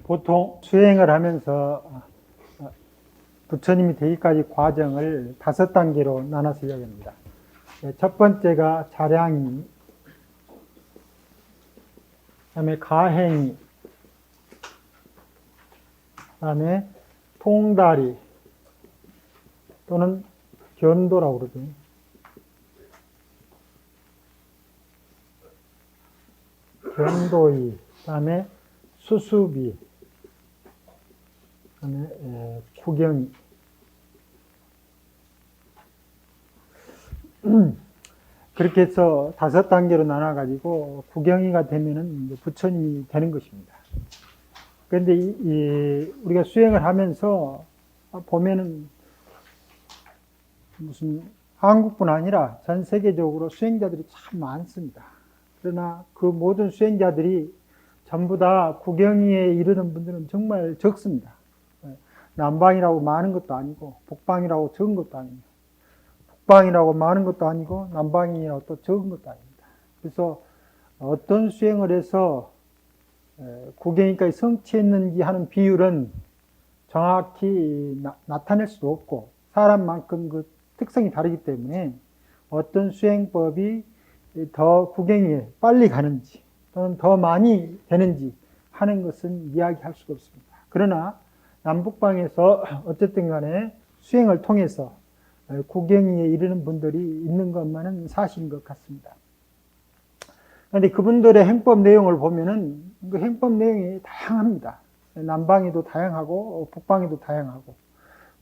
보통 수행을 하면서 부처님이 되기까지 과정을 5단계로 나눠서 이야기합니다. 첫 번째가 자량이, 그 다음에 가행이, 그 다음에 통다리 또는 견도라고 그러죠. 견도이, 그 다음에 수수비, 그 다음에 구경이. 그렇게 해서 5단계로 나눠가지고 구경이가 되면은 부처님이 되는 것입니다. 그런데 우리가 수행을 하면서 보면은 무슨 한국뿐 아니라 전 세계적으로 수행자들이 참 많습니다. 그러나 그 모든 수행자들이 전부 다 구경이에 이르는 분들은 정말 적습니다. 남방이라고 많은 것도 아니고 북방이라고 적은 것도 아닙니다. 북방이라고 많은 것도 아니고 남방이라고 또 적은 것도 아닙니다. 그래서 어떤 수행을 해서 구경이까지 성취했는지 하는 비율은 정확히 나타낼 수도 없고 사람만큼 그 특성이 다르기 때문에 어떤 수행법이 더 구경이에 빨리 가는지 또는 더 많이 되는지 하는 것은 이야기할 수가 없습니다. 그러나 남북방에서 어쨌든 간에 수행을 통해서 구경이에 이르는 분들이 있는 것만은 사실인 것 같습니다. 그런데 그분들의 행법 내용을 보면은 그 행법 내용이 다양합니다. 남방에도 다양하고 북방에도 다양하고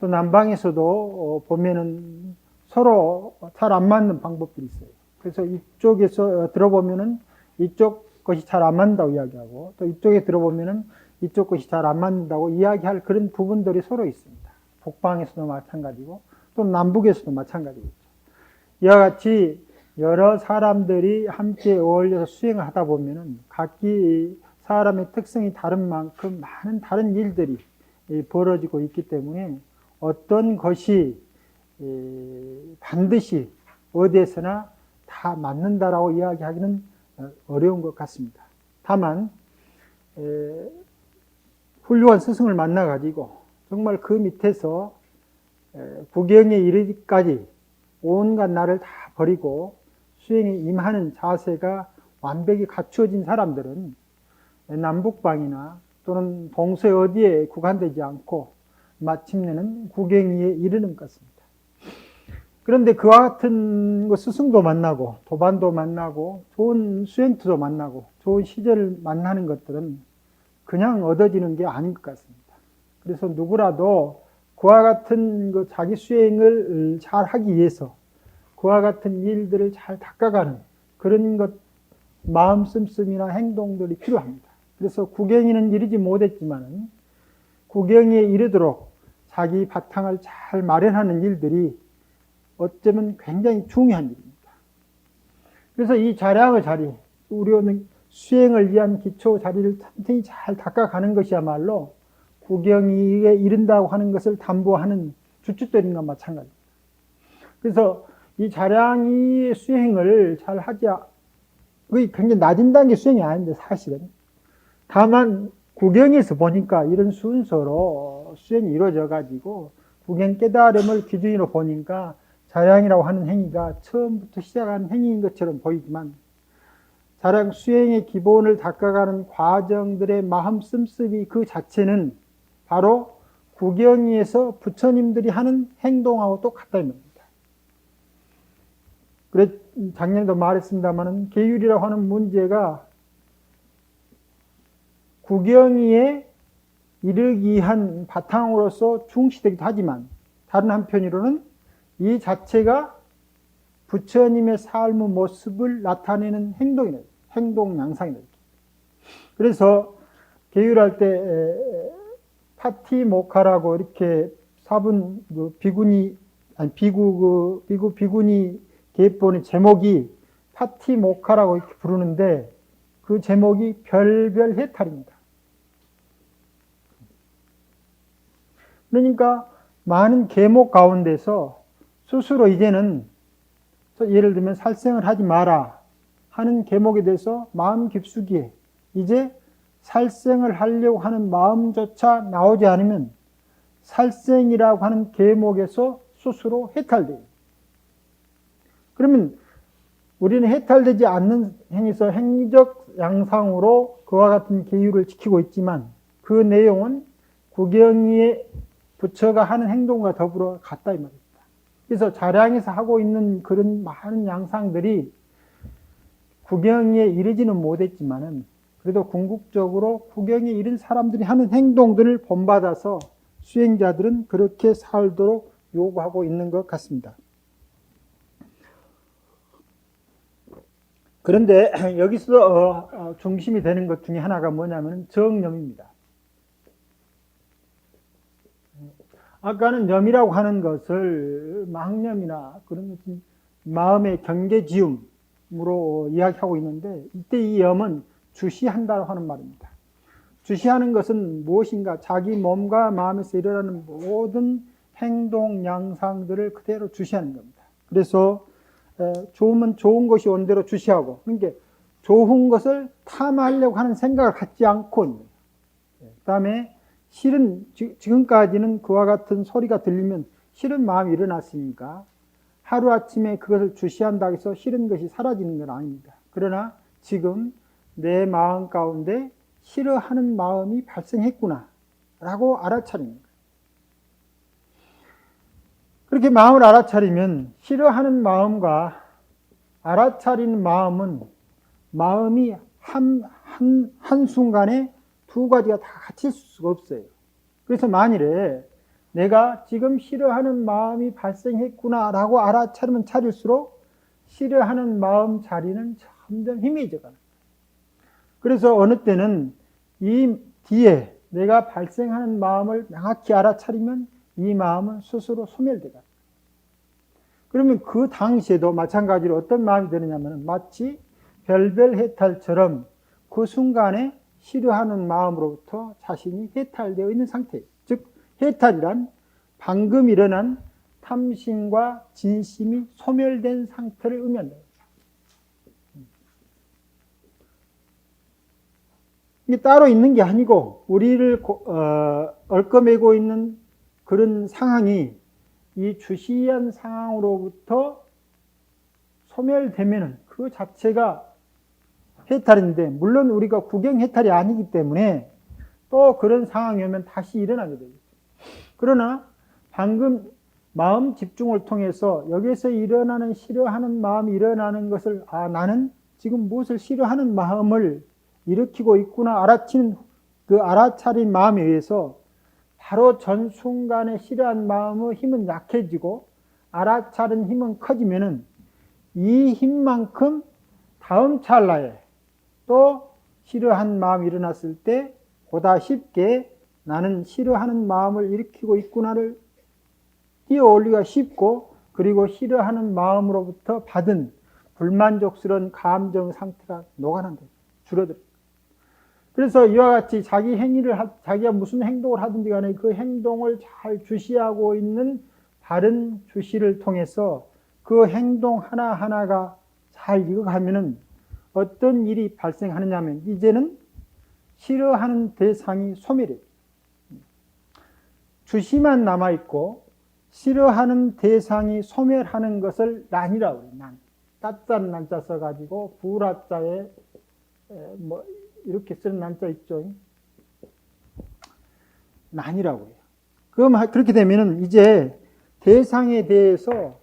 또 남방에서도 보면은 서로 잘 안 맞는 방법들이 있어요. 그래서 이쪽에서 들어보면은 이쪽 것이 잘 안 맞는다고 이야기하고 또 이쪽에 들어보면은 이쪽 것이 잘 안 맞는다고 이야기할 그런 부분들이 서로 있습니다. 북방에서도 마찬가지고 또 남북에서도 마찬가지겠죠. 이와 같이 여러 사람들이 함께 어울려서 수행을 하다 보면은 각기 사람의 특성이 다른 만큼 많은 다른 일들이 벌어지고 있기 때문에 어떤 것이 반드시 어디에서나 다 맞는다라고 이야기하기는 어려운 것 같습니다. 다만 훌륭한 스승을 만나가지고 정말 그 밑에서 구경에 이르기까지 온갖 나를 다 버리고 수행에 임하는 자세가 완벽히 갖추어진 사람들은 남북방이나 또는 동서에 어디에 구간되지 않고 마침내는 구경에 이르는 것 같습니다. 그런데 그와 같은 스승도 만나고 도반도 만나고 좋은 수행투도 만나고 좋은 시절을 만나는 것들은 그냥 얻어지는 게 아닌 것 같습니다. 그래서 누구라도 그와 같은 자기 수행을 잘 하기 위해서 그와 같은 일들을 잘 닦아가는 그런 것, 마음 씀씀이나 행동들이 필요합니다. 그래서 구경에는 이르지 못했지만 구경에 이르도록 자기 바탕을 잘 마련하는 일들이 어쩌면 굉장히 중요한 일입니다. 그래서 이 자량의 자리, 우리는 수행을 위한 기초 자리를 튼튼히 잘 닦아가는 것이야말로 구경에 이른다고 하는 것을 담보하는 주춧돌인과 마찬가지입니다. 그래서 이 자량이 수행을 잘 하지, 그게 굉장히 낮은 단계 수행이 아닌데 사실은. 다만 구경에서 보니까 이런 순서로 수행이 이루어져 가지고 구경 깨달음을 기준으로 보니까 자량이라고 하는 행위가 처음부터 시작한 행위인 것처럼 보이지만 자량 수행의 기본을 닦아가는 과정들의 마음 씀씀이 그 자체는 바로 구경에서 부처님들이 하는 행동하고 똑같다는 겁니다. 그래, 작년에도 말했습니다만 계율이라고 하는 문제가 구경에 이르기 위한 바탕으로서 중시되기도 하지만 다른 한편으로는 이 자체가 부처님의 삶의 모습을 나타내는 행동이다. 행동 양상이다. 그래서 계율할 때 파티모카라고 이렇게 사분 비구니 계본의 제목이 파티모카라고 이렇게 부르는데 그 제목이 별별 해탈입니다. 그러니까 많은 계목 가운데서 스스로 이제는 예를 들면 살생을 하지 마라 하는 계목에 대해서 마음 깊숙이 이제 살생을 하려고 하는 마음조차 나오지 않으면 살생이라고 하는 계목에서 스스로 해탈돼요. 그러면 우리는 해탈되지 않는 행위에서 행위적 양상으로 그와 같은 계율을 지키고 있지만 그 내용은 구경이의 부처가 하는 행동과 더불어 같다 이 말입니다. 그래서 자량에서 하고 있는 그런 많은 양상들이 구경에 이르지는 못했지만은 그래도 궁극적으로 구경에 이른 사람들이 하는 행동들을 본받아서 수행자들은 그렇게 살도록 요구하고 있는 것 같습니다. 그런데 여기서 중심이 되는 것 중에 하나가 뭐냐면 정념입니다. 아까는 염이라고 하는 것을 망념이나 그런 것은 마음의 경계지음으로 이야기하고 있는데 이때 이 염은 주시한다고 하는 말입니다. 주시하는 것은 무엇인가? 자기 몸과 마음에서 일어나는 모든 행동 양상들을 그대로 주시하는 겁니다. 그래서 좋으면 좋은 것이 온 대로 주시하고, 그러니까 좋은 것을 탐하려고 하는 생각을 갖지 않고, 그 다음에 싫은, 지금까지는 그와 같은 소리가 들리면 싫은 마음이 일어났으니까 하루아침에 그것을 주시한다고 해서 싫은 것이 사라지는 건 아닙니다. 그러나 지금 내 마음 가운데 싫어하는 마음이 발생했구나 라고 알아차리는 거예요. 그렇게 마음을 알아차리면 싫어하는 마음과 알아차리는 마음이 한순간에 두 가지가 다 같을 수가 없어요. 그래서 만일에 내가 지금 싫어하는 마음이 발생했구나 라고 알아차리면 차릴수록 싫어하는 마음 자리는 점점 희미해져 가는 거예요. 그래서 어느 때는 이 뒤에 내가 발생하는 마음을 명확히 알아차리면 이 마음은 스스로 소멸되가 거예요. 그러면 그 당시에도 마찬가지로 어떤 마음이 드느냐면 마치 별별 해탈처럼 그 순간에 싫어하는 마음으로부터 자신이 해탈되어 있는 상태예요. 즉 해탈이란 방금 일어난 탐심과 진심이 소멸된 상태를 의미한다. 이게 따로 있는 게 아니고 우리를 얽어매고 있는 그런 상황이 이 주시한 상황으로부터 소멸되면은 그 자체가 해탈인데, 물론 우리가 구경 해탈이 아니기 때문에 또 그런 상황이 오면 다시 일어나게 되겠죠. 그러나 방금 마음 집중을 통해서 여기에서 일어나는 싫어하는 마음이 일어나는 것을 나는 지금 무엇을 싫어하는 마음을 일으키고 있구나 알아차린 그 알아차린 마음에 의해서 바로 전 순간에 싫어한 마음의 힘은 약해지고 알아차린 힘은 커지면은 이 힘만큼 다음 찰나에 또 싫어한 마음이 일어났을 때 보다 쉽게 나는 싫어하는 마음을 일으키고 있구나를 띄어올리기가 쉽고, 그리고 싫어하는 마음으로부터 받은 불만족스러운 감정 상태가 녹아난다. 줄어들어요. 그래서 이와 같이 자기가 무슨 행동을 하든지 간에 그 행동을 잘 주시하고 있는 바른 주시를 통해서 그 행동 하나하나가 잘 익어가면은 어떤 일이 발생하느냐 하면 이제는 싫어하는 대상이 소멸해요. 주시만 남아있고 싫어하는 대상이 소멸하는 것을 난이라고 해요. 난. 따자는 난자 써가지고 부라자에 이렇게 쓰는 난자 있죠. 난이라고 해요. 그럼 그렇게 되면은 이제 대상에 대해서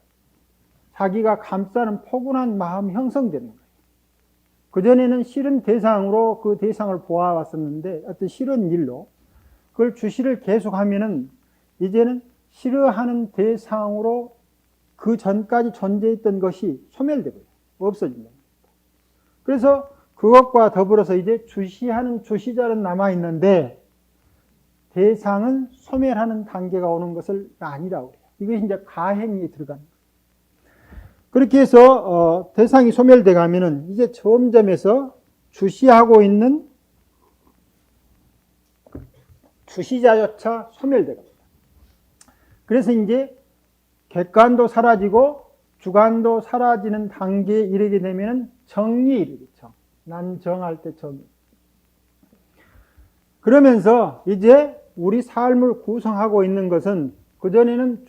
자기가 감싸는 포근한 마음이 형성되는 거예요. 그전에는 싫은 대상으로 그 대상을 보아왔었는데 어떤 싫은 일로 그걸 주시를 계속하면은 이제는 싫어하는 대상으로 그 전까지 존재했던 것이 소멸되고요. 없어진다. 그래서 그것과 더불어서 이제 주시하는 주시자는 남아있는데 대상은 소멸하는 단계가 오는 것을 아니라고 해요. 이것이 이제 가행에 들어가는 거예요. 그렇게 해서 대상이 소멸돼 가면은 이제 점점해서 주시하고 있는 주시자조차 소멸돼 갑니다. 그래서 이제 객관도 사라지고 주관도 사라지는 단계에 이르게 되면은 정리에 이르겠죠. 난 정할 때 정리. 그러면서 이제 우리 삶을 구성하고 있는 것은 그전에는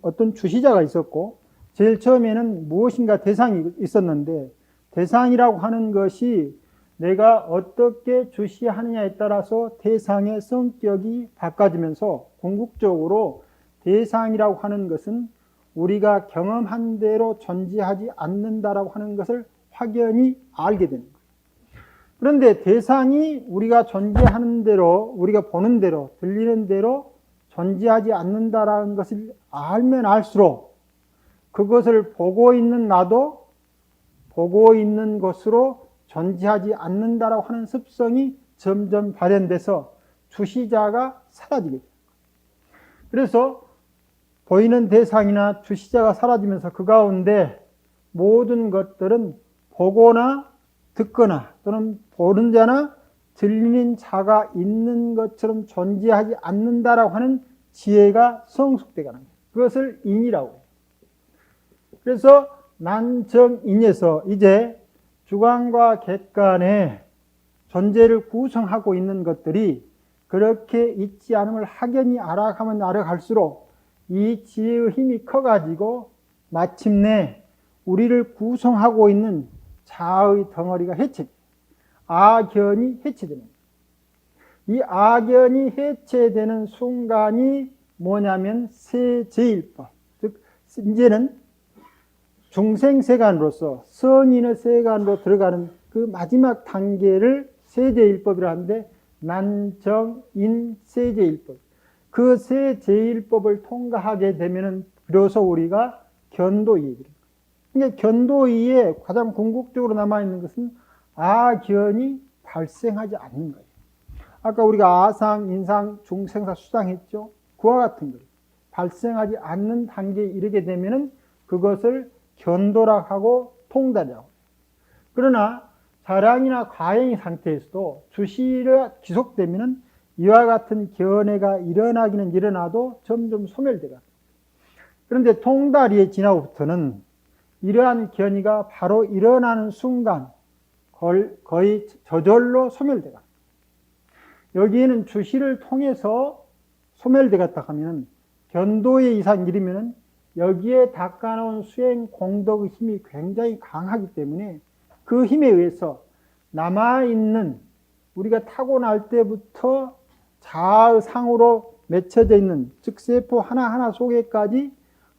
어떤 주시자가 있었고, 제일 처음에는 무엇인가 대상이 있었는데, 대상이라고 하는 것이 내가 어떻게 주시하느냐에 따라서 대상의 성격이 바꿔지면서 궁극적으로 대상이라고 하는 것은 우리가 경험한 대로 존재하지 않는다라고 하는 것을 확연히 알게 되는 거예요. 그런데 대상이 우리가 존재하는 대로, 우리가 보는 대로, 들리는 대로 존재하지 않는다라는 것을 알면 알수록 그것을 보고 있는 나도 보고 있는 것으로 존재하지 않는다라고 하는 습성이 점점 발현돼서 주시자가 사라지게 돼요. 그래서 보이는 대상이나 주시자가 사라지면서 그 가운데 모든 것들은 보거나 듣거나 또는 보는 자나 들리는 자가 있는 것처럼 존재하지 않는다라고 하는 지혜가 성숙되가는 거예요. 그것을 인이라고 해요. 그래서 난정인에서 이제 주관과 객관의 존재를 구성하고 있는 것들이 그렇게 있지 않음을 확연히 알아가면 알아갈수록 이 지혜의 힘이 커가지고 마침내 우리를 구성하고 있는 자아의 덩어리가 해체돼요. 악연이 해체되는 거예요. 이 악연이 해체되는 순간이 뭐냐면 세제일법, 즉 이제는 중생세간으로서 성인의 세간으로 들어가는 그 마지막 단계를 세제일법이라 하는데, 난정인 세제일법, 그 세제일법을 통과하게 되면 비로소 우리가 견도이에 이르는 거예요. 그러니까 견도이에 가장 궁극적으로 남아있는 것은 악연이 발생하지 않는 거예요. 아까 우리가 아상, 인상, 중생사, 수상했죠. 그와 같은 거예요. 발생하지 않는 단계에 이르게 되면 그것을 견도라 하고 통달이라고 해요. 그러나 자량이나 과잉 상태에서도 주시가 지속되면 이와 같은 견해가 일어나기는 일어나도 점점 소멸되가. 그런데 통달이 지나고부터는 이러한 견해가 바로 일어나는 순간 거의 저절로 소멸되가. 여기에는 주시를 통해서 소멸되갔다 하면 견도의 이상 이르면 여기에 닦아놓은 수행 공덕의 힘이 굉장히 강하기 때문에 그 힘에 의해서 남아있는 우리가 타고날 때부터 자아의 상으로 맺혀져 있는, 즉 세포 하나하나 속에까지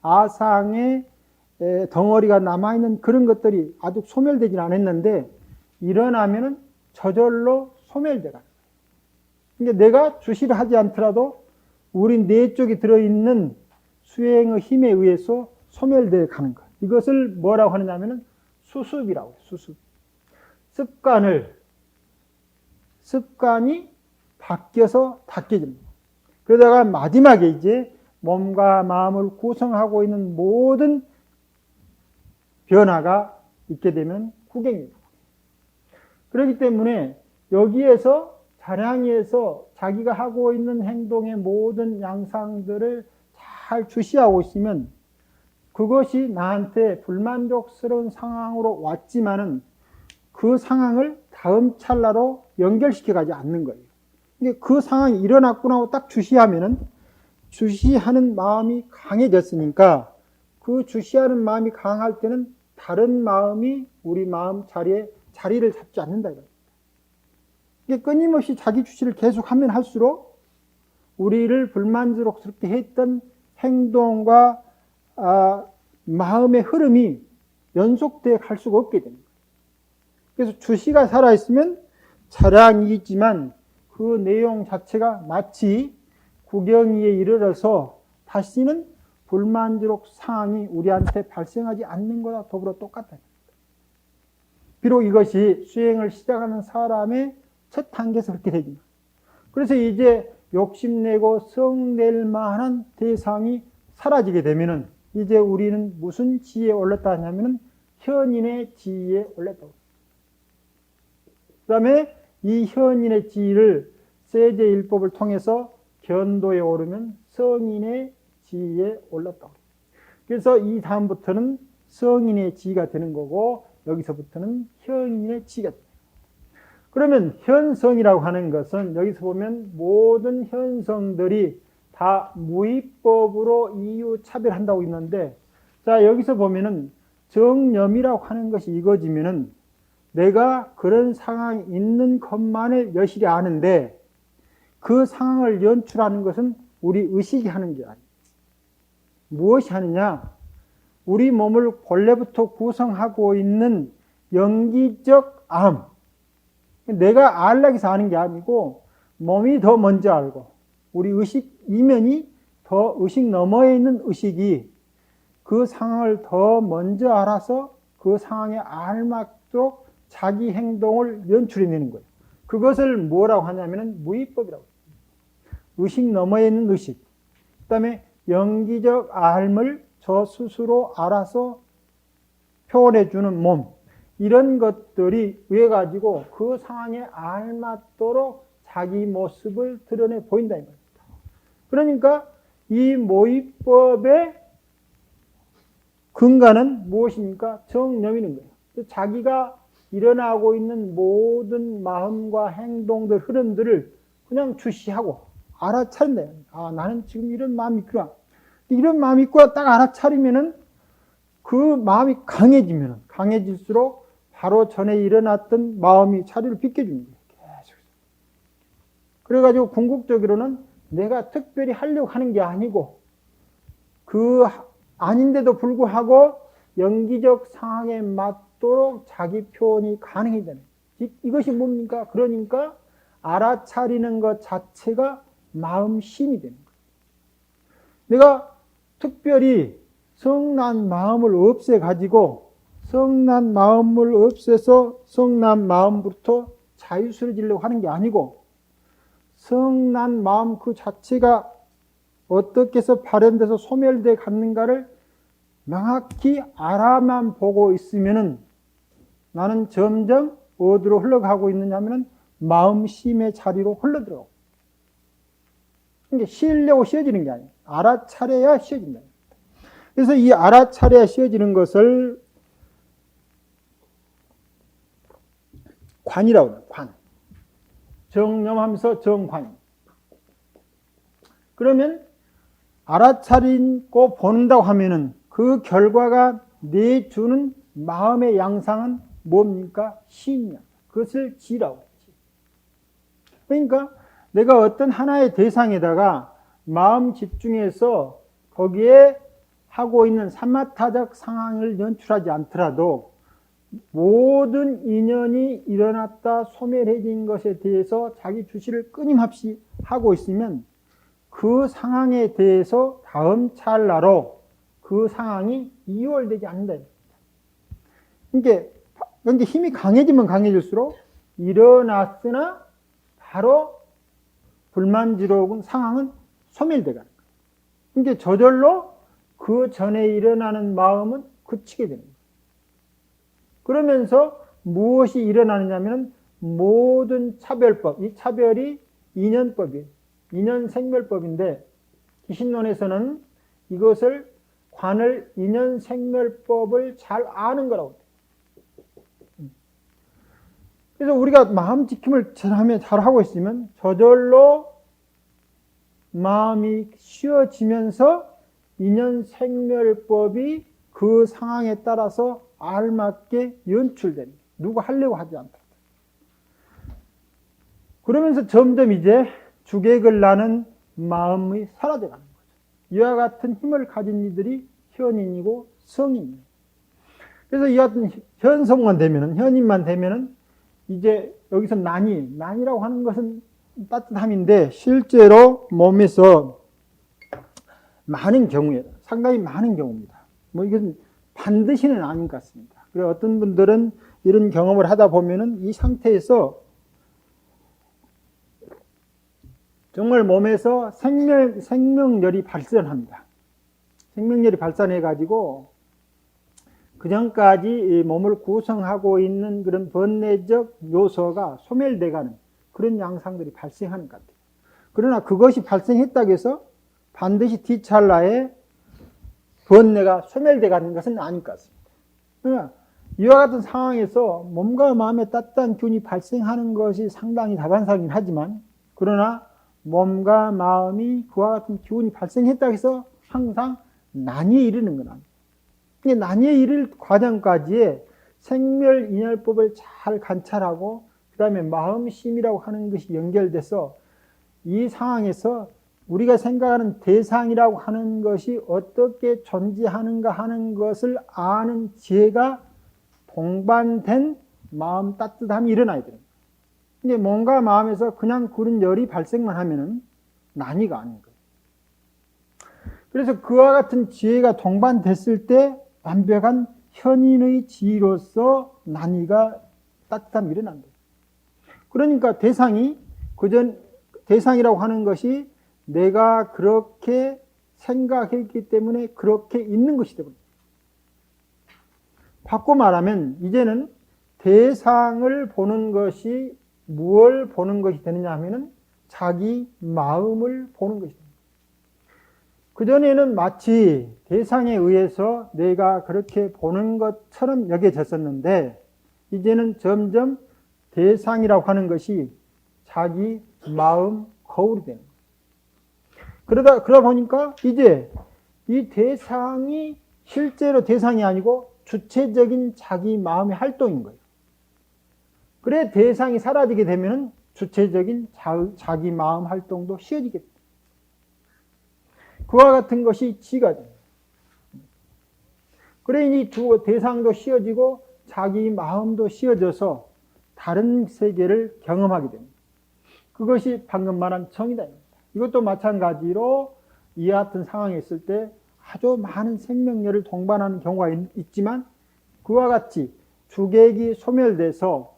아상의 덩어리가 남아있는 그런 것들이 아직 소멸되진 않았는데 일어나면 저절로 소멸되가. 그러니까 내가 주시를 하지 않더라도 우리 뇌 쪽에 들어있는 수행의 힘에 의해서 소멸되어 가는 것. 이것을 뭐라고 하느냐면 수습이라고 해요. 수습. 습관이 바뀌어서 닦여집니다. 그러다가 마지막에 이제 몸과 마음을 구성하고 있는 모든 변화가 있게 되면 구경입니다. 그렇기 때문에 여기에서 자량에서 자기가 하고 있는 행동의 모든 양상들을 잘 주시하고 있으면 그것이 나한테 불만족스러운 상황으로 왔지만은 그 상황을 다음 찰나로 연결시켜 가지 않는 거예요. 그 상황이 일어났구나 하고 딱 주시하면은 주시하는 마음이 강해졌으니까 그 주시하는 마음이 강할 때는 다른 마음이 우리 마음 자리에 자리를 잡지 않는다. 이게 끊임없이 자기 주시를 계속하면 할수록 우리를 불만족스럽게 했던 행동과 마음의 흐름이 연속되어 갈 수가 없게 됩니다. 그래서 주시가 살아있으면 자량이지만 그 내용 자체가 마치 구경이에 이르러서 다시는 불만족 상황이 우리한테 발생하지 않는 거나 더불어 똑같다. 비록 이것이 수행을 시작하는 사람의 첫 단계에서 그렇게 됩니다. 그래서 이제 욕심내고 성낼 만한 대상이 사라지게 되면은 이제 우리는 무슨 지혜에 올랐다 하냐면은 현인의 지혜에 올랐다고. 그 다음에 이 현인의 지혜를 세제일법을 통해서 견도에 오르면 성인의 지혜에 올랐다고. 그래서 이 다음부터는 성인의 지혜가 되는 거고 여기서부터는 현인의 지혜가 됩니다. 그러면 현성이라고 하는 것은 여기서 보면 모든 현성들이 다 무위법으로 이유차별한다고 있는데, 자, 여기서 보면은 정념이라고 하는 것이 이거지면은 내가 그런 상황이 있는 것만을 여실히 아는데 그 상황을 연출하는 것은 우리 의식이 하는 게 아니에요. 무엇이 하느냐? 우리 몸을 본래부터 구성하고 있는 영기적 암. 내가 알라고 해서 아는 게 아니고 몸이 더 먼저 알고 우리 의식 이면이 더 의식 너머에 있는 의식이 그 상황을 더 먼저 알아서 그 상황에 알맞도록 자기 행동을 연출해내는 거예요. 그것을 뭐라고 하냐면 무위법이라고 해요. 의식 너머에 있는 의식. 그 다음에 영기적 알을 저 스스로 알아서 표현해주는 몸. 이런 것들이 위해 가지고 그 상황에 알맞도록 자기 모습을 드러내 보인다 이 말입니다. 그러니까 이 모의법의 근간은 무엇입니까? 정념이는 거예요. 자기가 일어나고 있는 모든 마음과 행동들, 흐름들을 그냥 주시하고 알아차린다. 아, 나는 지금 이런 마음이 있구나. 이런 마음이 있구나 딱 알아차리면은 그 마음이 강해질수록 바로 전에 일어났던 마음이 자리를 비켜주는 거예요. 계속. 그래가지고 궁극적으로는 내가 특별히 하려고 하는 게 아니고 그 아닌데도 불구하고 연기적 상황에 맞도록 자기 표현이 가능해지는 거예요. 이것이 뭡니까? 그러니까 알아차리는 것 자체가 마음심이 되는 거예요. 내가 특별히 성난 마음을 없애가지고 성난 마음을 없애서 성난 마음부터 자유스러워지려고 하는 게 아니고 성난 마음 그 자체가 어떻게 해서 발현돼서 소멸돼 갔는가를 명확히 알아만 보고 있으면은 나는 점점 어디로 흘러가고 있느냐면은 마음심의 자리로 흘러들어가고. 이게 쉬려고 쉬어지는 게 아니에요. 알아차려야 쉬어진다. 그래서 이 알아차려야 쉬어지는 것을 관이라고 해요. 관. 정념하면서 정관. 그러면 알아차리고 본다고 하면은 그 결과가 내주는 마음의 양상은 뭡니까? 시입니다. 그것을 지라고 하지. 그러니까 내가 어떤 하나의 대상에다가 마음 집중해서 거기에 하고 있는 삼마타적 상황을 연출하지 않더라도 모든 인연이 일어났다 소멸해진 것에 대해서 자기 주시를 끊임없이 하고 있으면 그 상황에 대해서 다음 찰나로 그 상황이 이월되지 않는다. 그러니까 힘이 강해지면 강해질수록 일어났으나 바로 불만지러운 상황은 소멸되가. 그러니까 저절로 그 전에 일어나는 마음은 그치게 되는 거예요. 그러면서 무엇이 일어나느냐면 모든 차별법, 이 차별이 인연법이에요. 인연생멸법인데 기신론에서는 이것을 관을 인연생멸법을 잘 아는 거라고 해요. 그래서 우리가 마음 지킴을 잘 하고 있으면 저절로 마음이 쉬어지면서 인연생멸법이 그 상황에 따라서 알맞게 연출됩니다. 누구 하려고 하지 않다. 그러면서 점점 이제 주객을 나는 마음이 사라져가는 거죠. 이와 같은 힘을 가진 이들이 현인이고 성인이에요. 그래서 이 같은 현성만 되면은, 현인만 되면은 이제 여기서 난이라고 하는 것은 따뜻함인데 실제로 몸에서 많은 경우에, 상당히 많은 경우입니다. 뭐 이건 반드시는 아닌 것 같습니다. 그리고 어떤 분들은 이런 경험을 하다 보면은 이 상태에서 정말 몸에서 생명열이 발산합니다. 생명열이 발산해가지고 그 전까지 몸을 구성하고 있는 그런 번뇌적 요소가 소멸돼가는 그런 양상들이 발생하는 것 같아요. 그러나 그것이 발생했다고 해서 반드시 뒤찰나에 번뇌가 소멸돼가는 것은 아닐 것 같습니다. 그러나 이와 같은 상황에서 몸과 마음에 따뜻한 기운이 발생하는 것이 상당히 다반사이긴 하지만, 그러나 몸과 마음이 그와 같은 기운이 발생했다고 해서 항상 난이에 이르는 건 아니에요. 난이에 이를 과정까지의 생멸인연법을 잘 관찰하고 그 다음에 마음심이라고 하는 것이 연결돼서 이 상황에서 우리가 생각하는 대상이라고 하는 것이 어떻게 존재하는가 하는 것을 아는 지혜가 동반된 마음 따뜻함이 일어나야 됩니다. 근데 몸과 마음에서 그냥 그런 열이 발생만 하면은 난이가 아닌 거예요. 그래서 그와 같은 지혜가 동반됐을 때 완벽한 현인의 지혜로서 난이가 따뜻함이 일어난다. 그러니까 대상이라고 하는 것이 내가 그렇게 생각했기 때문에 그렇게 있는 것이 되거든요. 바꿔 말하면 이제는 대상을 보는 것이 무엇을 보는 것이 되느냐 하면은 자기 마음을 보는 것이 됩니다. 그전에는 마치 대상에 의해서 내가 그렇게 보는 것처럼 여겨졌었는데 이제는 점점 대상이라고 하는 것이 자기 마음 거울이 되는 거예요. 그러다 보니까 이제 이 대상이 실제로 대상이 아니고 주체적인 자기 마음의 활동인 거예요. 그래 대상이 사라지게 되면 주체적인 자기 마음 활동도 쉬어지게 됩니다. 그와 같은 것이 지가 됩니다. 그래 이 두 대상도 쉬어지고 자기 마음도 쉬어져서 다른 세계를 경험하게 됩니다. 그것이 방금 말한 정이다. 이것도 마찬가지로 이와 같은 상황에 있을 때 아주 많은 생명력을 동반하는 경우가 있지만 그와 같이 주객이 소멸돼서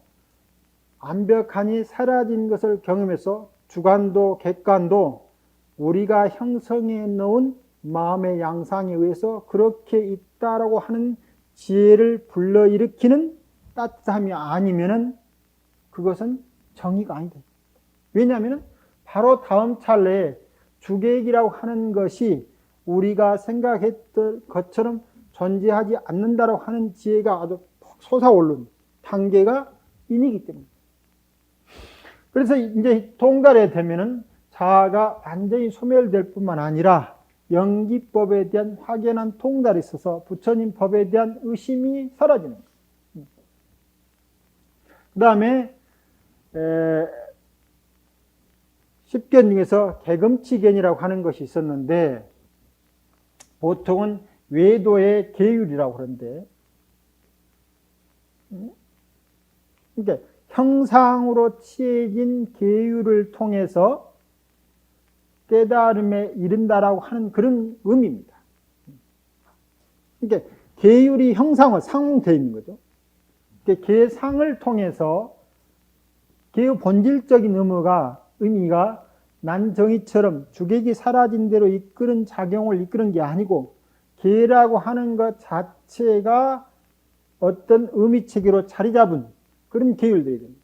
완벽하니 사라진 것을 경험해서 주관도 객관도 우리가 형성해 놓은 마음의 양상에 의해서 그렇게 있다라고 하는 지혜를 불러일으키는 따뜻함이 아니면은 그것은 정의가 아니다. 왜냐하면 바로 다음 찰나에 주객이라고 하는 것이 우리가 생각했던 것처럼 존재하지 않는다라고 하는 지혜가 아주 솟아오른 단계가 인이기 때문에. 그래서 이제 동달에 되면은 자아가 완전히 소멸될 뿐만 아니라 영기법에 대한 확연한 통달이 있어서 부처님 법에 대한 의심이 사라지는 거예요. 그 다음에 십견 중에서 개금치견이라고 하는 것이 있었는데 보통은 외도의 계율이라고 그러는데 그러니까 형상으로 취해진 계율을 통해서 깨달음에 이른다라고 하는 그런 의미입니다. 그러니까 계율이 형상화, 상되어 있는 거죠. 그러니까 계상을 통해서 계의 본질적인 의미가 난정의처럼 주객이 사라진 대로 이끄는 작용을 이끄는 게 아니고 계라고 하는 것 자체가 어떤 의미체계로 자리 잡은 그런 계율들이 됩니다.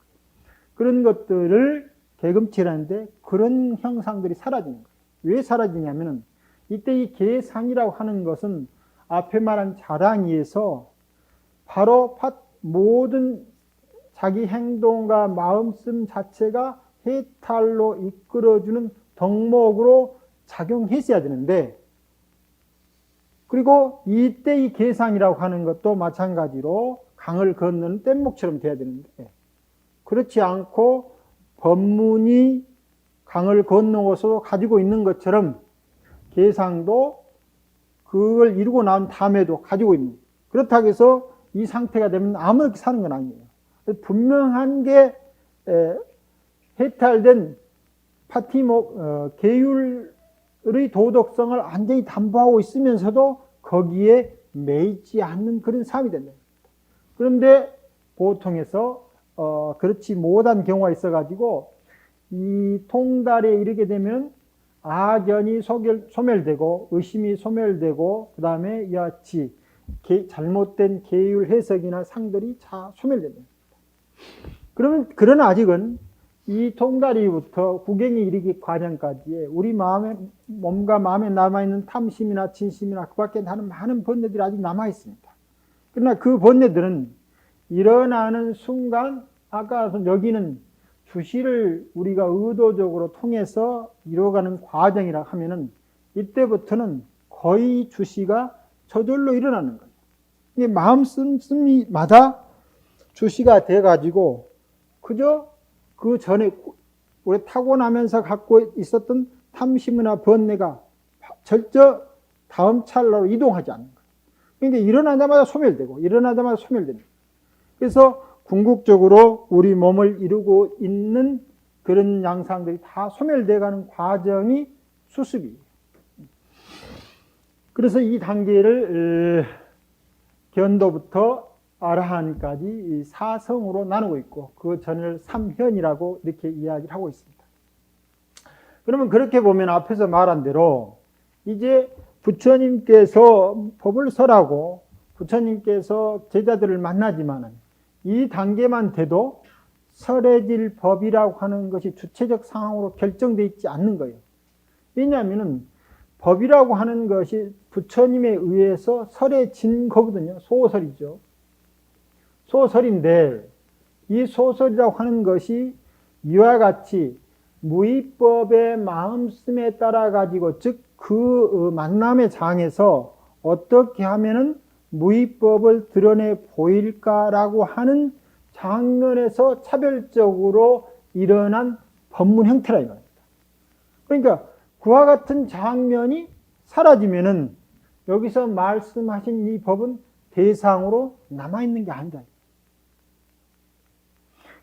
그런 것들을 개금치라는데 그런 형상들이 사라지는 거예요. 왜 사라지냐면은 이때 이 계상이라고 하는 것은 앞에 말한 자랑이에서 바로 모든 자기 행동과 마음씀 자체가 해탈로 이끌어주는 덕목으로 작용했어야 되는데 그리고 이때 이 계상이라고 하는 것도 마찬가지로 강을 건너는 뗏목처럼 돼야 되는데 그렇지 않고 법문이 강을 건너서 가지고 있는 것처럼 계상도 그걸 이루고 난 다음에도 가지고 있는 그렇다고 해서 이 상태가 되면 아무렇게 사는 건 아니에요. 분명한 게 해탈된 계율의 도덕성을 완전히 담보하고 있으면서도 거기에 매이지 않는 그런 삶이 된다. 그런데 보통에서 그렇지 못한 경우가 있어가지고 이 통달에 이르게 되면 악연이 소멸되고 의심이 소멸되고 그 다음에 이와 같이 잘못된 계율 해석이나 상들이 다 소멸됩니다. 그러나 아직은 이 통달이부터 구경에 이르기 과정까지에 우리 몸과 마음에 남아있는 탐심이나 진심이나 그 밖에 다른 많은 번뇌들이 아직 남아있습니다. 그러나 그 번뇌들은 일어나는 순간, 아까 여기는 주시를 우리가 의도적으로 통해서 이루어가는 과정이라 하면은 이때부터는 거의 주시가 저절로 일어나는 거예요. 이게 마음씀마다 주시가 돼가지고 그저 그 전에 우리 타고나면서 갖고 있었던 탐심이나 번뇌가 절저 다음 찰나로 이동하지 않는 거예요. 그러니까 일어나자마자 소멸되고 일어나자마자 소멸됩니다. 그래서 궁극적으로 우리 몸을 이루고 있는 그런 양상들이 다 소멸되어가는 과정이 수습이에요. 그래서 이 단계를 견도부터 아라한까지 이 사성으로 나누고 있고 그 전을 삼현이라고 이렇게 이야기를 하고 있습니다. 그러면 그렇게 보면 앞에서 말한 대로 이제 부처님께서 법을 설하고 부처님께서 제자들을 만나지만은 이 단계만 돼도 설해질 법이라고 하는 것이 주체적 상황으로 결정되어 있지 않는 거예요. 왜냐하면 법이라고 하는 것이 부처님에 의해서 설해진 거거든요. 소설이죠. 소설인데 이 소설이라고 하는 것이 이와 같이 무의법의 마음씀에 따라 가지고 즉 그 만남의 장에서 어떻게 하면은 무의법을 드러내 보일까라고 하는 장면에서 차별적으로 일어난 법문 형태라 이 말입니다. 그러니까 그와 같은 장면이 사라지면은 여기서 말씀하신 이 법은 대상으로 남아있는 게 아니다.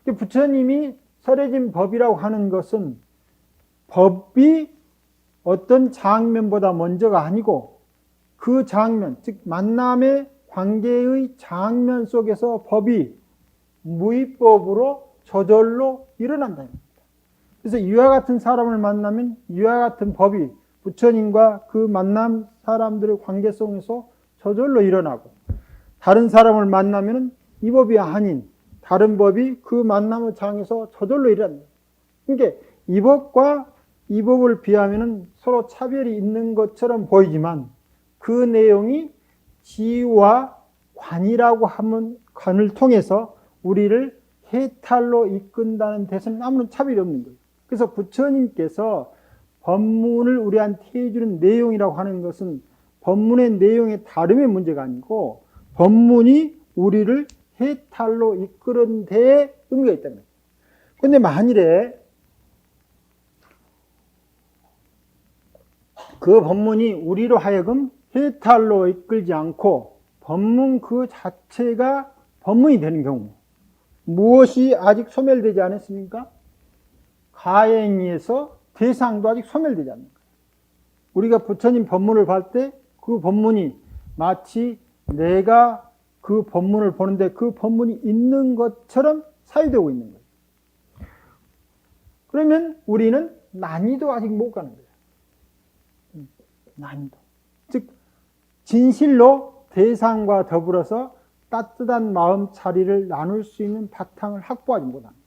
부처님이 설해진 법이라고 하는 것은 법이 어떤 장면보다 먼저가 아니고 그 장면, 즉 만남의 관계의 장면 속에서 법이 무의법으로 저절로 일어난다. 그래서 이와 같은 사람을 만나면 이와 같은 법이 부처님과 그 만남 사람들의 관계 속에서 저절로 일어나고 다른 사람을 만나면 이 법이 아닌 다른 법이 그 만남의 장에서 저절로 일어납니다. 그러니까 이 법과 이 법을 비하면 서로 차별이 있는 것처럼 보이지만 그 내용이 지와 관이라고 하는 관을 통해서 우리를 해탈로 이끈다는 데서는 아무런 차별이 없는 거예요. 그래서 부처님께서 법문을 우리한테 해주는 내용이라고 하는 것은 법문의 내용의 다름의 문제가 아니고 법문이 우리를 해탈로 이끄는 데에 의미가 있다는 거예요. 그런데 만일에 그 법문이 우리로 하여금 해탈로 이끌지 않고 법문 그 자체가 법문이 되는 경우 무엇이 아직 소멸되지 않았습니까? 가행위에서 대상도 아직 소멸되지 않는 거예요. 우리가 부처님 법문을 볼 때 그 법문이 마치 내가 그 법문을 보는데 그 법문이 있는 것처럼 사유되고 있는 거예요. 그러면 우리는 난이도 아직 못 가는 거예요. 난이도. 즉 진실로 대상과 더불어서 따뜻한 마음 자리를 나눌 수 있는 바탕을 확보하지 못합니다.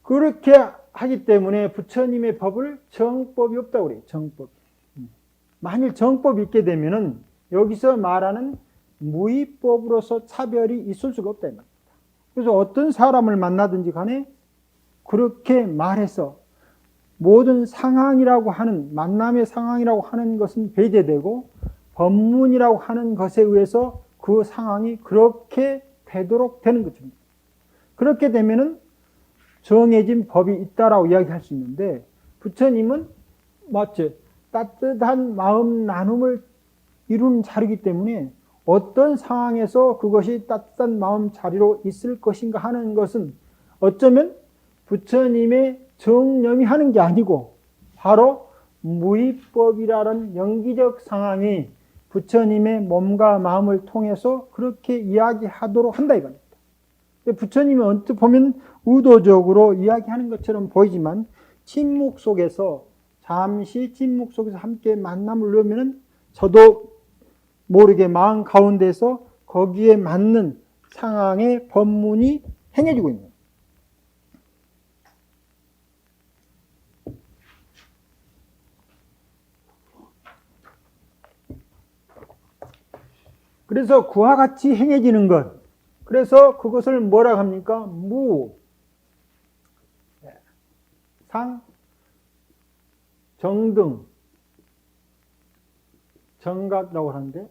그렇게 하기 때문에 부처님의 법을 정법이 없다고 그래요. 정법. 만일 정법이 있게 되면은 여기서 말하는 무의법으로서 차별이 있을 수가 없다 이 말입니다. 그래서 어떤 사람을 만나든지 간에 그렇게 말해서 모든 상황이라고 하는 만남의 상황이라고 하는 것은 배제되고 법문이라고 하는 것에 의해서 그 상황이 그렇게 되도록 되는 거죠. 그렇게 되면은 정해진 법이 있다라고 이야기할 수 있는데 부처님은 마치 따뜻한 마음 나눔을 이루는 자리이기 때문에 어떤 상황에서 그것이 따뜻한 마음 자리로 있을 것인가 하는 것은 어쩌면 부처님의 정념이 하는 게 아니고 바로 무의법이라는 영기적 상황이 부처님의 몸과 마음을 통해서 그렇게 이야기하도록 한다 이겁니다. 부처님은 언뜻 보면 의도적으로 이야기하는 것처럼 보이지만 침묵 속에서 잠시 침묵 속에서 함께 만남을 누르면 저도 모르게 마음 가운데서 거기에 맞는 상황의 법문이 행해지고 있는 거예요. 그래서 그와 같이 행해지는 것. 그래서 그것을 뭐라고 합니까? 상, 정등, 정각이라고 하는데,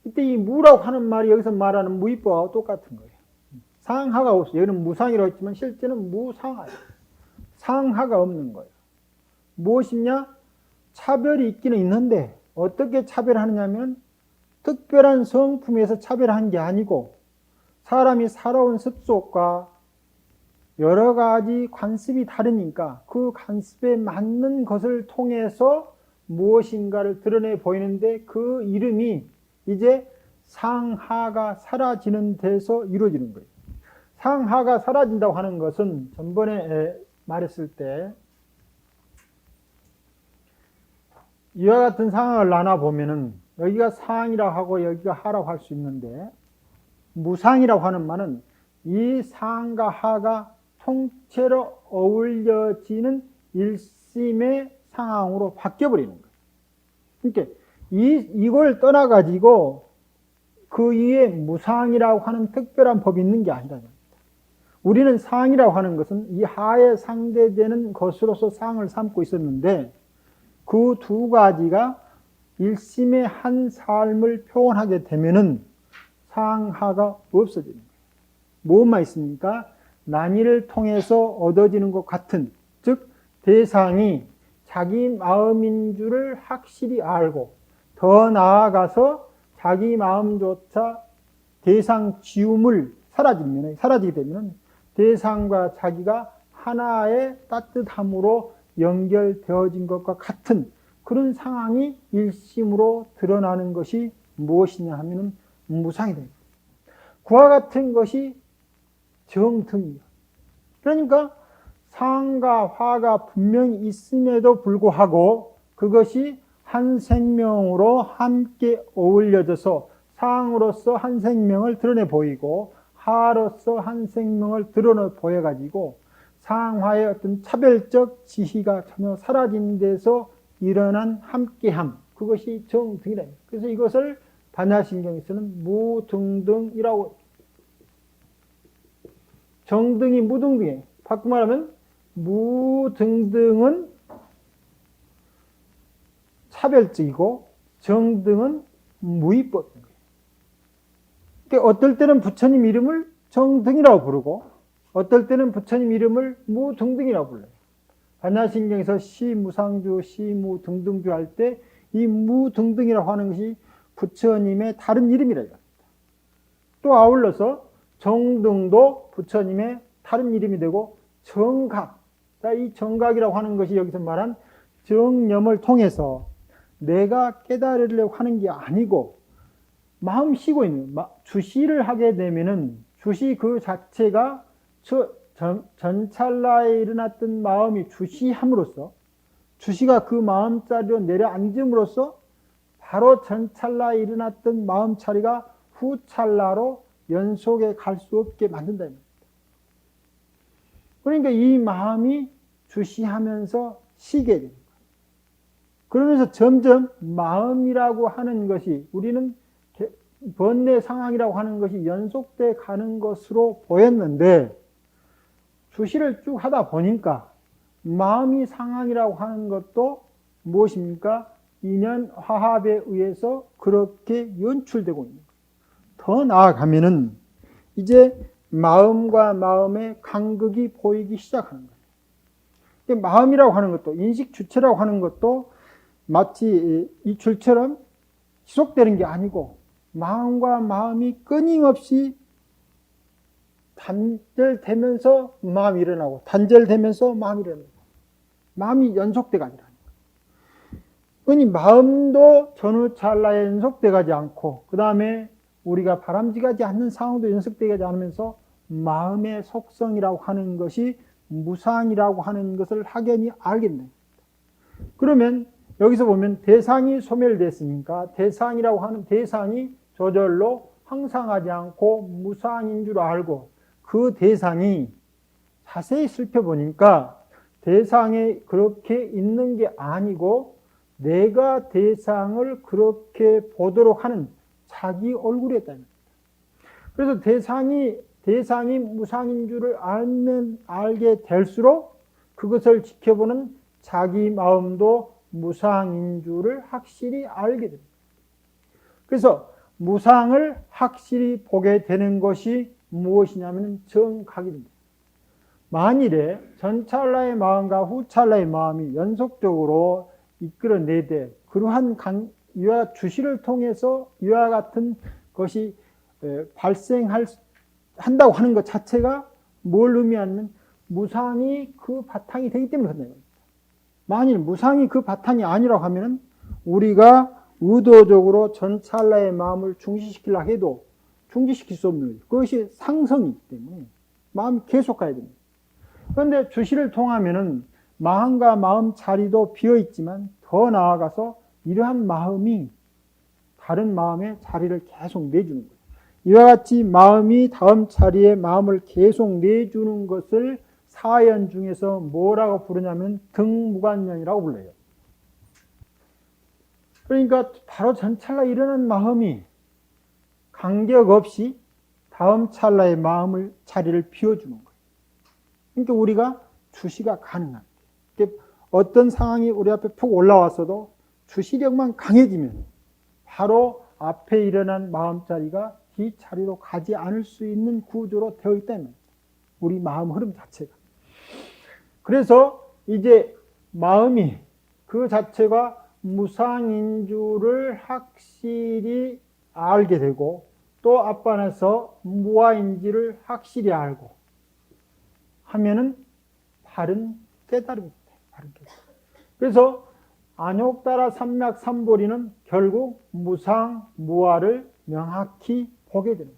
이때 이 무라고 하는 말이 여기서 말하는 무위법하고 똑같은 거예요. 상하가 없어요. 여기는 무상이라고 했지만 실제는 무상하예요. 상하가 없는 거예요. 무엇이냐? 차별이 있기는 있는데 어떻게 차별하느냐면 특별한 성품에서 차별한 게 아니고 사람이 살아온 습속과 여러 가지 관습이 다르니까 그 관습에 맞는 것을 통해서 무엇인가를 드러내 보이는데 그 이름이 이제 상하가 사라지는 데서 이루어지는 거예요. 상하가 사라진다고 하는 것은 전번에 말했을 때 이와 같은 상황을 나눠보면은 여기가 상이라고 하고 여기가 하라고 할 수 있는데 무상이라고 하는 말은 이 상과 하가 통째로 어울려지는 일심의 상황으로 바뀌어버리는 거예요. 그러니까 이걸 떠나가지고 그 위에 무상이라고 하는 특별한 법이 있는 게 아니라 우리는 상이라고 하는 것은 이 하에 상대되는 것으로서 상을 삼고 있었는데 그 두 가지가 일심의 한 삶을 표현하게 되면은 상하가 없어지는 거예요. 무엇만 있습니까? 난이를 통해서 얻어지는 것 같은, 즉 대상이 자기 마음인 줄을 확실히 알고 더 나아가서 자기 마음조차 대상 지움을 사라지게 되면 대상과 자기가 하나의 따뜻함으로 연결되어진 것과 같은 그런 상황이 일심으로 드러나는 것이 무엇이냐 하면 무상이 됩니다. 그와 같은 것이 정등이에요. 그러니까 상과 화가 분명히 있음에도 불구하고 그것이 한 생명으로 함께 어울려져서 상으로서 한 생명을 드러내 보이고 하로서 한 생명을 드러내 보여가지고 상화의 어떤 차별적 지희가 전혀 사라진 데서 일어난 함께함, 그것이 정등이라. 그래서 이것을 반야신경에서는 무등등이라고. 정등이 무등등이에요. 바꿔 말하면 무등등은 차별적이고 정등은 무위법인 거예요. 그러니까 어떨 때는 부처님 이름을 정등이라고 부르고 어떨 때는 부처님 이름을 무등등이라고 불러요. 반야신경에서 시무상주, 시무등등주 할 때 이 무등등이라고 하는 것이 부처님의 다른 이름이라 합니다. 또 아울러서 정등도 부처님의 다른 이름이 되고 정각, 이 정각이라고 하는 것이 여기서 말한 정념을 통해서 내가 깨달으려고 하는 게 아니고 마음 쉬고 있는 주시를 하게 되면은 주시 그 자체가 전찰나에 일어났던 마음이 주시함으로써 주시가 그 마음자리로 내려앉음으로써 바로 전찰나에 일어났던 마음자리가 후찰나로 연속에 갈 수 없게 만든다. 그러니까 이 마음이 주시하면서 쉬게 됩니다. 그러면서 점점 마음이라고 하는 것이 우리는 번뇌 상황이라고 하는 것이 연속돼 가는 것으로 보였는데 주시를 쭉 하다 보니까 마음이 상황이라고 하는 것도 무엇입니까? 인연 화합에 의해서 그렇게 연출되고 있는 거예요. 더 나아가면은 이제 마음과 마음의 간극이 보이기 시작하는 거예요. 마음이라고 하는 것도 인식 주체라고 하는 것도 마치 이 줄처럼 지속되는 게 아니고 마음과 마음이 끊임없이 단절되면서 마음이 일어나고 단절되면서 마음이 일어나고 마음이 연속돼 가지 않아요. 그러니 마음도 전후찰나에 연속돼 가지 않고 그 다음에 우리가 바람직하지 않는 상황도 연속되지 않으면서 마음의 속성이라고 하는 것이 무상이라고 하는 것을 확연히 알겠네요. 그러면 여기서 보면 대상이 소멸됐으니까 대상이라고 하는 대상이 저절로 항상하지 않고 무상인 줄 알고 그 대상이 자세히 살펴보니까 대상에 그렇게 있는 게 아니고 내가 대상을 그렇게 보도록 하는 자기 얼굴이었다는 겁니다. 그래서 대상이 무상인 줄을 알게 될수록 그것을 지켜보는 자기 마음도 무상인 줄을 확실히 알게 됩니다. 그래서 무상을 확실히 보게 되는 것이 무엇이냐면 정각이 됩니다. 만일에 전찰나의 마음과 후찰나의 마음이 연속적으로 이끌어내되 그러한 주시를 통해서 이와 같은 것이 발생한다고 하는 것 자체가 뭘 의미하냐면 무상이 그 바탕이 되기 때문에 그런다. 만일 무상이 그 바탕이 아니라고 하면 우리가 의도적으로 전찰나의 마음을 중지시키려 해도 중지시킬 수 없는 거예요. 그것이 상성이기 때문에 마음이 계속 가야 됩니다. 그런데 주시를 통하면은 마음과 마음 자리도 비어있지만 더 나아가서 이러한 마음이 다른 마음의 자리를 계속 내주는 거예요. 이와 같이 마음이 다음 자리에 마음을 계속 내주는 것을 사연 중에서 뭐라고 부르냐면 등무관연이라고 불러요. 그러니까 바로 전찰나 일어난 마음이 간격없이 다음 찰나의 마음을 자리를 비워주는 거예요. 그러니까 우리가 주시가 가능한 거예요. 어떤 상황이 우리 앞에 푹 올라왔어도 주시력만 강해지면 바로 앞에 일어난 마음자리가 이 자리로 가지 않을 수 있는 구조로 되어 있다는 우리 마음 흐름 자체가. 그래서 이제 마음이 그 자체가 무상인 줄을 확실히 알게 되고 또 앞반에서 무아인지를 확실히 알고 하면은 바른 깨달음입니다. 바른 깨달음. 그래서 안욕따라 삼맥삼보리는 결국 무상, 무아를 명확히 보게 되는 거예요.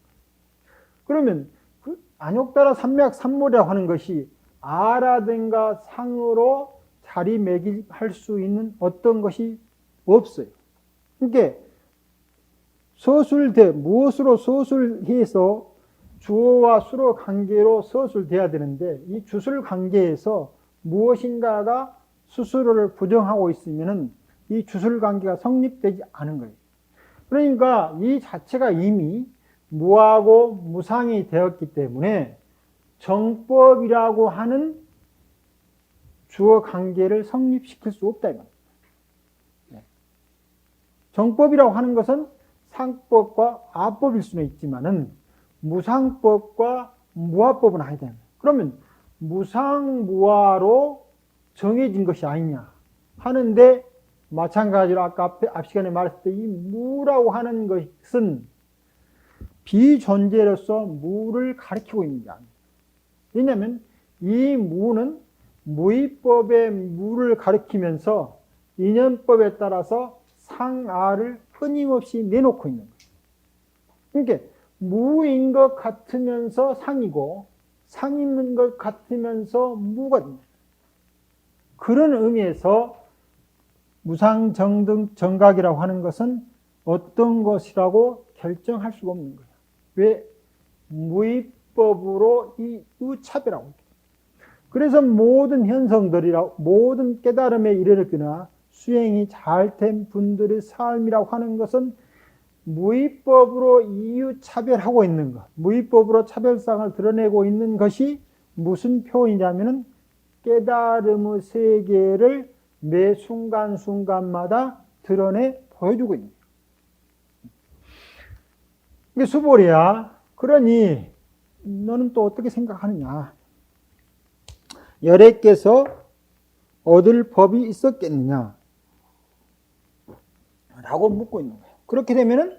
그러면 그 안욕따라 삼맥삼보리라고 하는 것이 아라든가 상으로 자리매김할 수 있는 어떤 것이 없어요. 그러니까 서술대, 무엇으로 서술해서 주어와 수로 관계로 서술돼야 되는데 이 주술 관계에서 무엇인가가 스스로를 부정하고 있으면은 이 주술 관계가 성립되지 않은 거예요. 그러니까 이 자체가 이미 무하고 무상이 되었기 때문에 정법이라고 하는 주어 관계를 성립시킬 수 없다 이 말입니다. 정법이라고 하는 것은 상법과 아법일 수는 있지만은 무상법과 무아법은 아니다. 그러면 무상무아로 정해진 것이 아니냐 하는데 마찬가지로 아까 앞 시간에 말했을 때 이 무라고 하는 것은 비존재로서 무를 가리키고 있는 게 아닙니다. 왜냐하면 이 무는 무의법의 무를 가리키면서 인연법에 따라서 상아를 끊임없이 내놓고 있는 거예요. 그러니까 무인 것 같으면서 상이고 상인 것 같으면서 무가 됩니다. 그런 의미에서 무상정등 정각이라고 하는 것은 어떤 것이라고 결정할 수가 없는 거예요. 왜? 무의법으로 이 의차별하고 있기 때문에. 그래서 모든 현성들이라 모든 깨달음에 이르렀거나 수행이 잘 된 분들의 삶이라고 하는 것은 무의법으로 이유차별하고 있는 것, 무의법으로 차별상을 드러내고 있는 것이 무슨 표현이냐면은 깨달음의 세계를 매 순간순간마다 드러내 보여주고 있는 거예요. 수보리야, 그러니 너는 또 어떻게 생각하느냐? 열애께서 얻을 법이 있었겠느냐? 라고 묻고 있는 거예요. 그렇게 되면은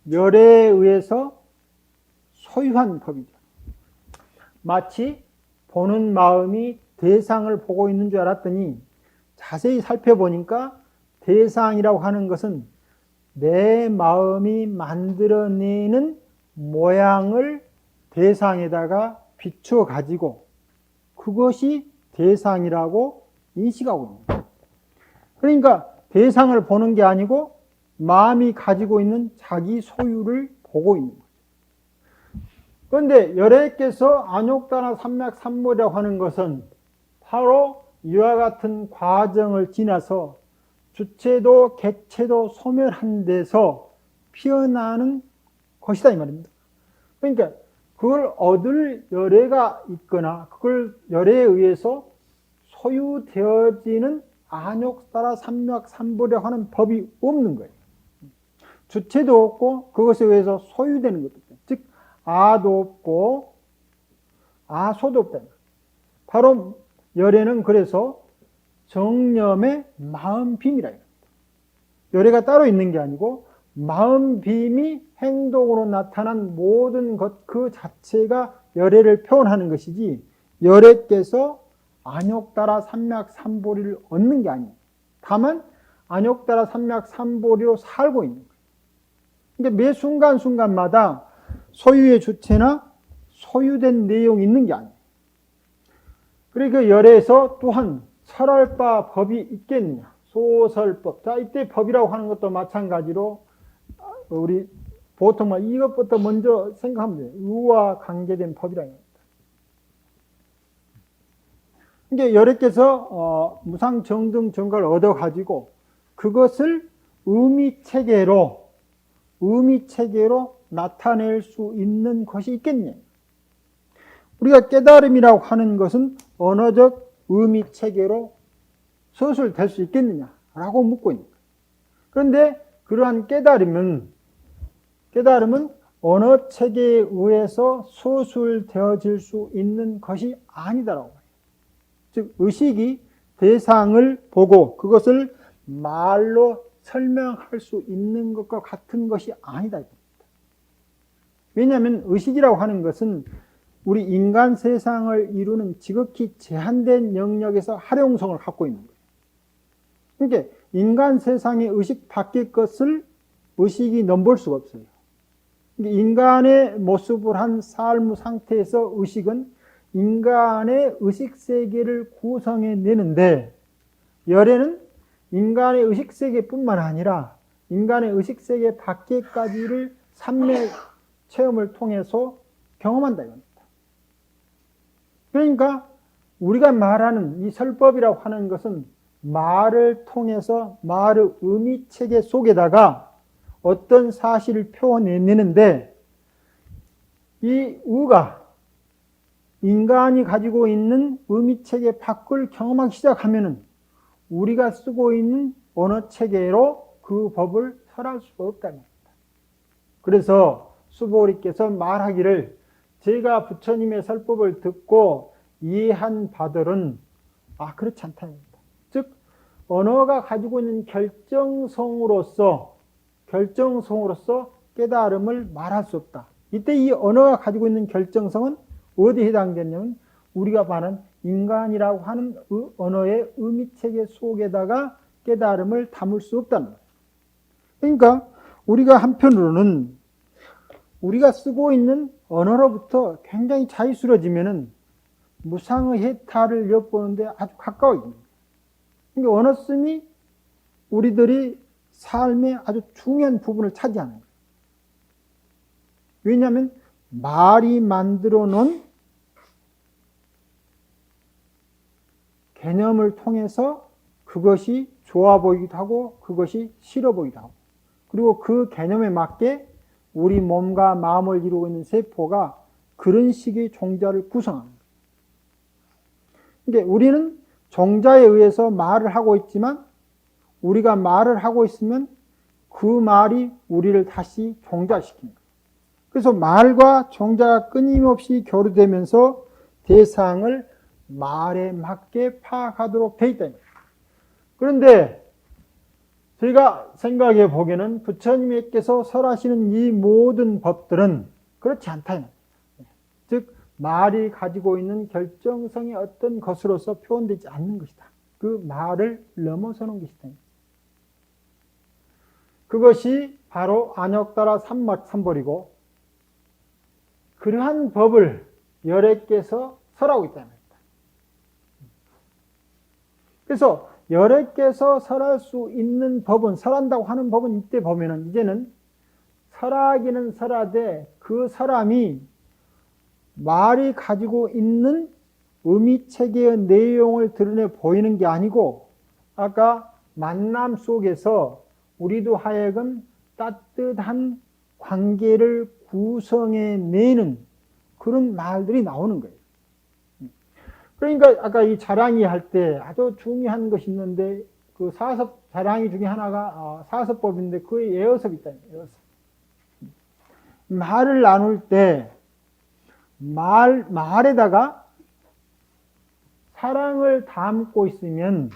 열애에 의해서 소유한 법이죠. 마치 보는 마음이 대상을 보고 있는 줄 알았더니 자세히 살펴보니까 대상이라고 하는 것은 내 마음이 만들어내는 모양을 대상에다가 비추어 가지고 그것이 대상이라고 인식하고 있는 거예요. 그러니까 대상을 보는 게 아니고 마음이 가지고 있는 자기 소유를 보고 있는 거죠. 그런데 열애께서 안욕다나 삼맥삼모라고 하는 것은 바로 이와 같은 과정을 지나서 주체도 객체도 소멸한 데서 피어나는 것이다 이 말입니다. 그러니까 그걸 얻을 열애가 있거나 그걸 열애에 의해서 소유되어지는 안욕따라 삼맥삼보리라고 하는 법이 없는 거예요. 주체도 없고 그것에 의해서 소유되는 것도 없다. 즉 아도 없고 아소도 없다. 바로 열애는 그래서 정념의 마음빔이라. 열애가 따로 있는 게 아니고 마음빔이 행동으로 나타난 모든 것 그 자체가 열애를 표현하는 것이지 열애께서 안욕따라 삼맥삼보리를 얻는 게 아니에요. 다만 안욕따라 삼맥삼보리로 살고 있는 거예요. 그러니까 매 순간순간마다 소유의 주체나 소유된 내용이 있는 게 아니에요. 그리고 그 열애에서 또한 설할 바 법이 있겠느냐. 소설법. 자, 이때 법이라고 하는 것도 마찬가지로 우리 보통 이것부터 먼저 생각하면 돼요. 의와 관계된 법이라는 겁니다. 그러니까 열애께서 무상정등 정과를 얻어가지고 그것을 의미체계로 나타낼 수 있는 것이 있겠냐. 우리가 깨달음이라고 하는 것은 언어적 의미체계로 서술될 수 있겠느냐라고 묻고 있는 거예요. 그런데 그러한 깨달음은 언어체계에 의해서 서술되어질 수 있는 것이 아니다라고 해요. 즉 의식이 대상을 보고 그것을 말로 설명할 수 있는 것과 같은 것이 아니다. 왜냐하면 의식이라고 하는 것은 우리 인간 세상을 이루는 지극히 제한된 영역에서 활용성을 갖고 있는 거예요. 그러니까 인간 세상의 의식 밖의 것을 의식이 넘볼 수가 없어요. 인간의 모습을 한 삶의 상태에서 의식은 인간의 의식세계를 구성해내는데 열애는 인간의 의식세계뿐만 아니라 인간의 의식세계 밖에까지를 삼매 체험을 통해서 경험한다 이겁니다. 그러니까 우리가 말하는 이 설법이라고 하는 것은 말을 통해서 말의 의미체계 속에다가 어떤 사실을 표현해내는데 이 의가 인간이 가지고 있는 의미체계 밖을 경험하기 시작하면은 우리가 쓰고 있는 언어체계로 그 법을 설할 수가 없다는 겁니다. 그래서 수보리께서 말하기를 제가 부처님의 설법을 듣고 이해한 바들은 그렇지 않다는 겁니다. 즉 언어가 가지고 있는 결정성으로서 깨달음을 말할 수 없다. 이때 이 언어가 가지고 있는 결정성은 어디에 해당되냐면 우리가 말하는 인간이라고 하는 언어의 의미체계 속에다가 깨달음을 담을 수 없다는 거예요. 그러니까 우리가 한편으로는 우리가 쓰고 있는 언어로부터 굉장히 자유스러워지면은 무상의 해탈을 엿보는데 아주 가까워집니다. 그러니까 언어 씀이 우리들이 삶의 아주 중요한 부분을 차지하는 거예요. 왜냐하면 말이 만들어 놓은 개념을 통해서 그것이 좋아 보이기도 하고 그것이 싫어 보이기도 하고 그리고 그 개념에 맞게 우리 몸과 마음을 이루고 있는 세포가 그런 식의 종자를 구성합니다. 그러니까 우리는 종자에 의해서 말을 하고 있지만 우리가 말을 하고 있으면 그 말이 우리를 다시 종자시킵니다. 그래서 말과 종자가 끊임없이 교류되면서 대상을 말에 맞게 파악하도록 되어 있다. 그런데 저희가 생각해 보기에는 부처님께서 설하시는 이 모든 법들은 그렇지 않다. 즉 말이 가지고 있는 결정성이 어떤 것으로서 표현되지 않는 것이다. 그 말을 넘어서는 것이다. 그것이 바로 안욕따라 삼맥삼보리고 그러한 법을 열애께서 설하고 있다는 겁니다. 그래서 열애께서 설할 수 있는 법은, 설한다고 하는 법은 이때 보면은 이제는 설하기는 설하되 그 사람이 말이 가지고 있는 의미체계의 내용을 드러내 보이는 게 아니고 아까 만남 속에서 우리도 하여금 따뜻한 관계를 구성해내는 그런 말들이 나오는 거예요. 그러니까 아까 이 자랑이 할 때 아주 중요한 것이 있는데 그 사섭 자랑이 중에 하나가 사섭법인데 그의 예어섭이 있다. 예어섭. 말을 나눌 때 말에다가 사랑을 담고 있으면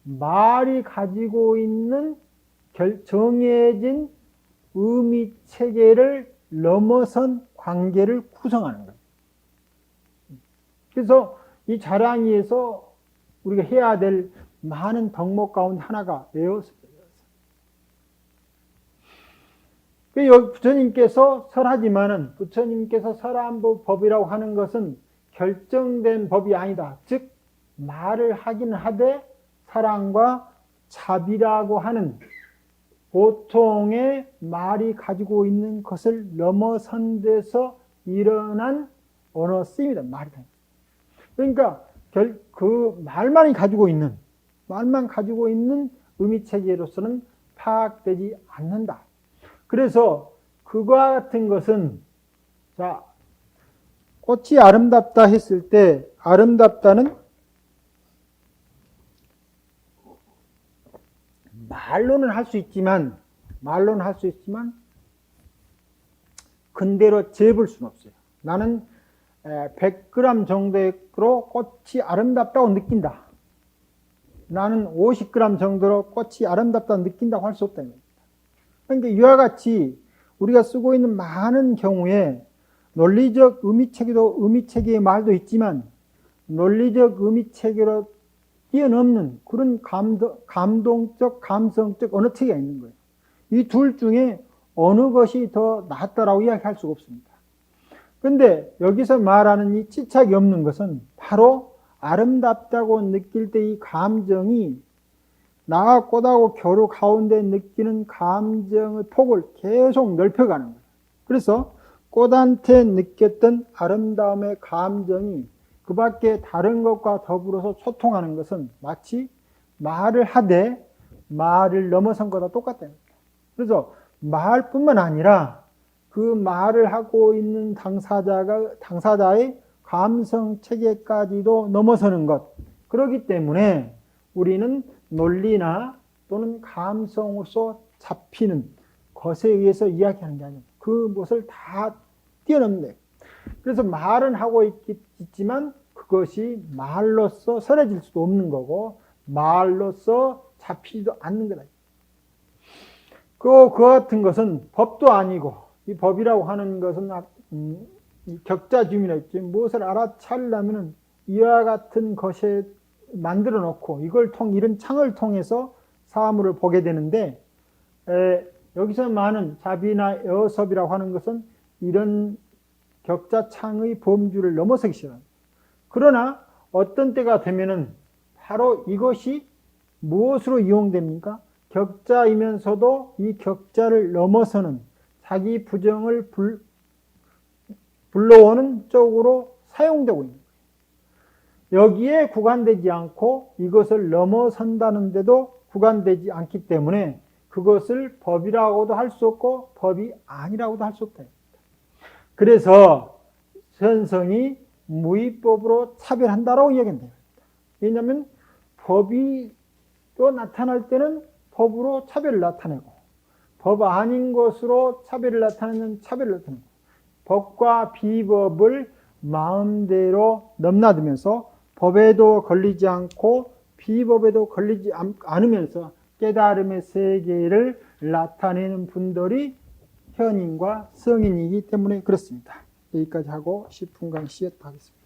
말이 가지고 있는 정해진 의미 체계를 넘어선 관계를 구성하는 거예요. 그래서 이 자랑이에서 우리가 해야 될 많은 덕목 가운데 하나가 예어섭이에요. 부처님께서 설하지만은 부처님께서 설한 법이라고 하는 것은 결정된 법이 아니다. 즉 말을 하긴 하되 사랑과 자비라고 하는 보통의 말이 가지고 있는 것을 넘어선 데서 일어난 언어 쓰임이다. 말이다. 그러니까 그 말만 가지고 있는 의미 체계로서는 파악되지 않는다. 그래서 그와 같은 것은 자 꽃이 아름답다 했을 때 아름답다는 말로는 할 수 있지만 근대로 재볼 수는 없어요. 나는 100g 정도로 꽃이 아름답다고 느낀다. 나는 50g 정도로 꽃이 아름답다고 느낀다고 할 수 없다는 겁니다. 그러니까 이와 같이 우리가 쓰고 있는 많은 경우에 논리적 의미체계의 말도 있지만 논리적 의미체계로 뛰어넘는 그런 감동적, 감성적 언어체계가 있는 거예요. 이 둘 중에 어느 것이 더 낫다라고 이야기할 수가 없습니다. 그런데 여기서 말하는 이 찌착이 없는 것은 바로 아름답다고 느낄 때 이 감정이 나와 꽃하고 겨루 가운데 느끼는 감정의 폭을 계속 넓혀가는 거예요. 그래서 꽃한테 느꼈던 아름다움의 감정이 그 밖에 다른 것과 더불어서 소통하는 것은 마치 말을 하되 말을 넘어선 것과 똑같다는 겁니다. 그래서 말뿐만 아니라 그 말을 하고 있는 당사자의 감성 체계까지도 넘어서는 것. 그렇기 때문에 우리는 논리나 또는 감성으로서 잡히는 것에 의해서 이야기하는 게 아니에요. 그것을 다 뛰어넘는. 그래서 말은 하고 있지만 그것이 말로서 설해질 수도 없는 거고 말로서 잡히지도 않는 거다. 그 같은 것은 법도 아니고 이 법이라고 하는 것은 격자주의라 했죠. 무엇을 알아차리려면 이와 같은 것에 만들어 놓고 이런 창을 통해서 사물을 보게 되는데 여기서 많은 자비나 여섭이라고 하는 것은 이런 격자창의 범주를 넘어서기 시작합니다. 그러나 어떤 때가 되면은 바로 이것이 무엇으로 이용됩니까? 격자이면서도 이 격자를 넘어서는 자기 부정을 불러오는 쪽으로 사용되고 있는 거예요. 여기에 구간되지 않고 이것을 넘어선다는데도 구간되지 않기 때문에 그것을 법이라고도 할 수 없고 법이 아니라고도 할 수 없다. 그래서 선성이 무위법으로 차별한다라고 이야기한다. 왜냐하면 법이 또 나타날 때는 법으로 차별을 나타내고 법 아닌 것으로 차별을 나타내는 차별을 나타내고 법과 비법을 마음대로 넘나들면서 법에도 걸리지 않고 비법에도 걸리지 않으면서 깨달음의 세계를 나타내는 분들이 현인과 성인이기 때문에 그렇습니다. 여기까지 하고 10분간 쉬었다 하겠습니다.